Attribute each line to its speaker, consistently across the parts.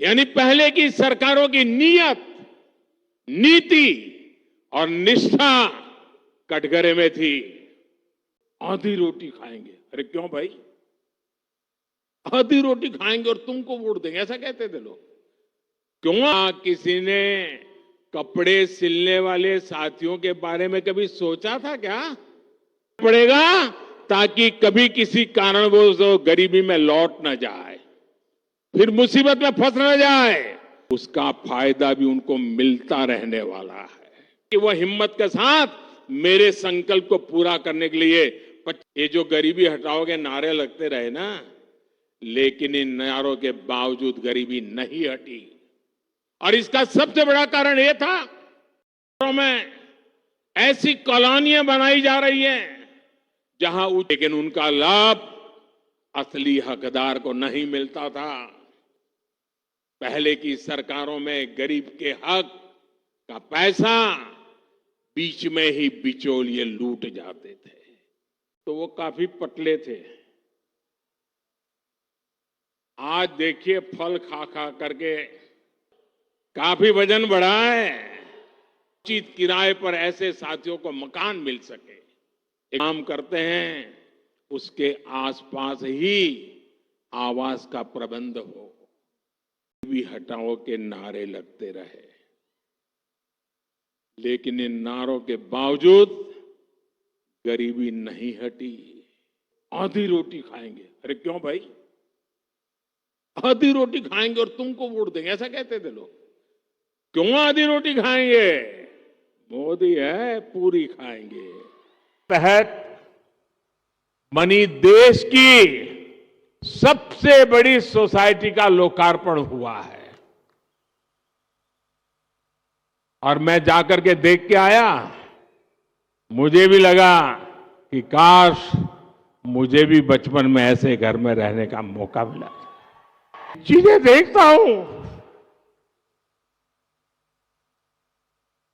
Speaker 1: यानी पहले की सरकारों की नीयत, नीति और निष्ठा कटघरे में थी। आधी रोटी खाएंगे। अरे क्यों भाई? आधी रोटी खाएंगे और तुमको वोट देंगे, ऐसा कहते थे लोग। क्यों? किसी ने कपड़े सिलने वाले साथियों के बारे में कभी सोचा था क्या? पड़ेगा ताकि कभी किसी कारणवश वो गरीबी में लौट न जाए, फिर मुसीबत में फंस न जाए। उसका फायदा भी उनको मिलता रहने वाला है कि वो हिम्मत के साथ मेरे संकल्प को पूरा करने के लिए ये जो गरीबी हटाओगे नारे लगते रहे ना, लेकिन इन नारों के बावजूद गरीबी नहीं हटी। और इसका सबसे बड़ा कारण यह था में ऐसी कॉलोनियां बनाई जा रही हैं जहां लेकिन उनका लाभ असली हकदार को नहीं मिलता था। पहले की सरकारों में गरीब के हक का पैसा बीच में ही बिचौलिए लूट जाते थे, तो वो काफी पतले थे। आज देखिए फल खा खा करके काफी वजन बढ़ा है। उचित किराए पर ऐसे साथियों को मकान मिल सके, काम करते हैं, उसके आसपास ही आवास का प्रबंध हो। भी हटाओ के नारे लगते रहे, लेकिन इन नारों के बावजूद गरीबी नहीं हटी। आधी रोटी खाएंगे। अरे क्यों भाई? आधी रोटी खाएंगे और तुमको वोट देंगे, ऐसा कहते थे लोग। क्यों आधी रोटी खाएंगे? मोदी है, पूरी खाएंगे। तहत बनी देश की सबसे बड़ी सोसाइटी का लोकार्पण हुआ है और मैं जाकर के देख के आया। मुझे भी लगा कि काश मुझे भी बचपन में ऐसे घर में रहने का मौका मिला। चीजें देखता हूं,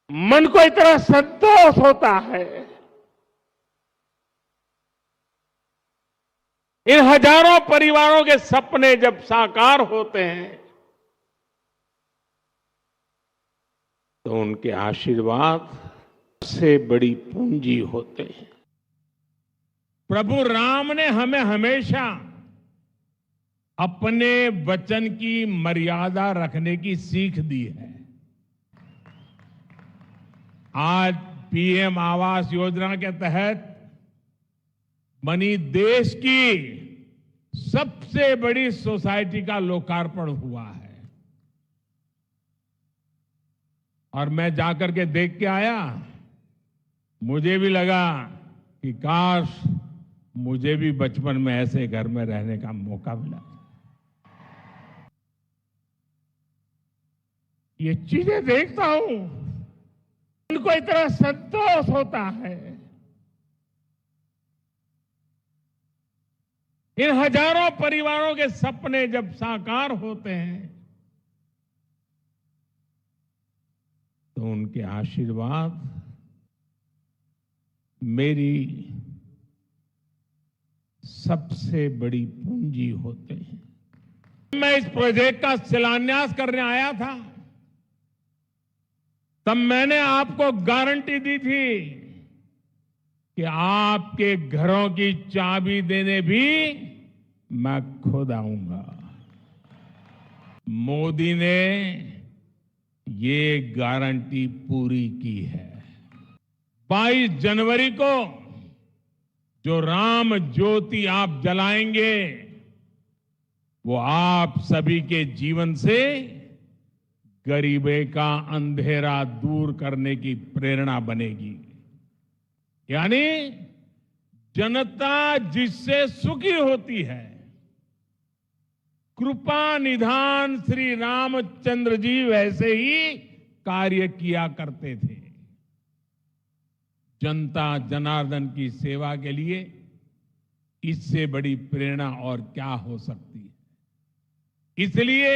Speaker 1: मन को इतना संतोष होता है। इन हजारों परिवारों के सपने जब साकार होते हैं तो उनके आशीर्वाद से बड़ी पूंजी होते हैं। प्रभु राम ने हमें हमेशा अपने वचन की मर्यादा रखने की सीख दी है। आज पीएम आवास योजना के तहत बनी देश की सबसे बड़ी सोसाइटी का लोकार्पण हुआ है और मैं जाकर के देख के आया। मुझे भी लगा कि काश मुझे भी बचपन में ऐसे घर में रहने का मौका मिला। ये चीजें देखता हूं, उनको इतना संतोष होता है। इन हजारों परिवारों के सपने जब साकार होते हैं तो उनके आशीर्वाद मेरी सबसे बड़ी पूंजी होते हैं। मैं इस प्रोजेक्ट का शिलान्यास करने आया था, तब मैंने आपको गारंटी दी थी कि आपके घरों की चाबी देने भी मैं खुद आऊंगा। मोदी ने ये गारंटी पूरी की है। 22 जनवरी को जो राम ज्योति आप जलाएंगे वो आप सभी के जीवन से गरीबी का अंधेरा दूर करने की प्रेरणा बनेगी। यानी जनता जिससे सुखी होती है, कृपा निधान श्री रामचंद्र जी वैसे ही कार्य किया करते थे। जनता जनार्दन की सेवा के लिए इससे बड़ी प्रेरणा और क्या हो सकती है। इसलिए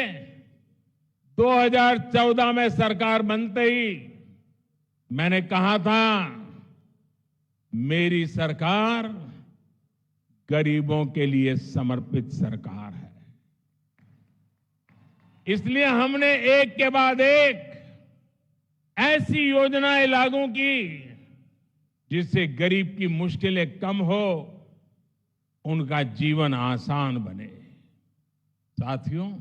Speaker 1: 2014 में सरकार बनते ही मैंने कहा था, मेरी सरकार गरीबों के लिए समर्पित सरकार है। इसलिए हमने एक के बाद एक ऐसी योजनाएं लागू की जिससे गरीब की मुश्किलें कम हो, उनका जीवन आसान बने। साथियों,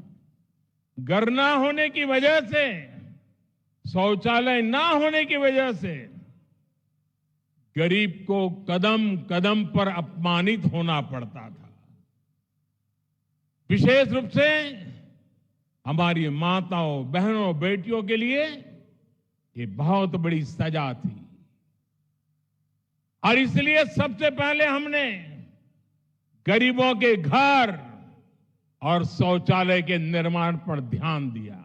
Speaker 1: घर ना होने की वजह से, शौचालय ना होने की वजह से गरीब को कदम कदम पर अपमानित होना पड़ता था। विशेष रूप से हमारी माताओं, बहनों, बेटियों के लिए ये बहुत बड़ी सजा थी। और इसलिए सबसे पहले हमने गरीबों के घर और शौचालय के निर्माण पर ध्यान दिया।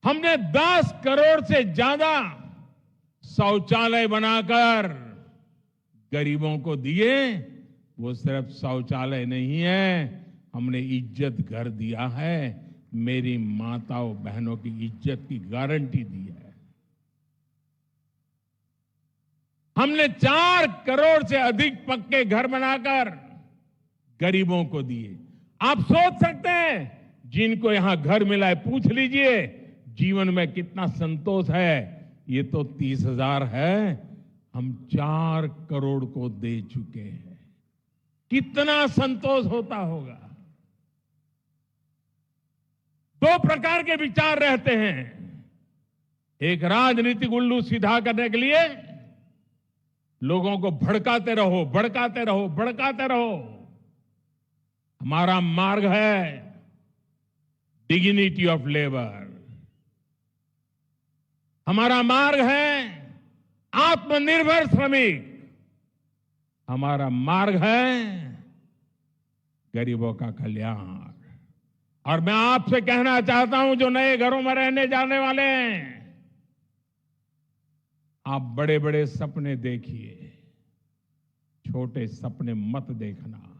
Speaker 1: हमने 10 करोड़ से ज्यादा शौचालय बनाकर गरीबों को दिए। वो सिर्फ शौचालय नहीं है, हमने इज्जत घर दिया है, मेरी माताओं बहनों की इज्जत की गारंटी दी है। हमने 4 करोड़ से अधिक पक्के घर बनाकर गरीबों को दिए। आप सोच सकते हैं, जिनको यहां घर मिला है, पूछ लीजिए जीवन में कितना संतोष है। ये तो 30,000 है, हम 4 करोड़ को दे चुके हैं। कितना संतोष होता होगा। 2 प्रकार के विचार रहते हैं। एक, राजनीतिक उल्लू सीधा करने के लिए लोगों को भड़काते रहो, भड़काते रहो, भड़काते रहो। हमारा मार्ग है डिग्निटी ऑफ लेबर। हमारा मार्ग है आत्मनिर्भर श्रमिक। हमारा मार्ग है गरीबों का कल्याण। और मैं आपसे कहना चाहता हूं, जो नए घरों में रहने जाने वाले हैं, आप बड़े बड़े सपने देखिए, छोटे सपने मत देखना।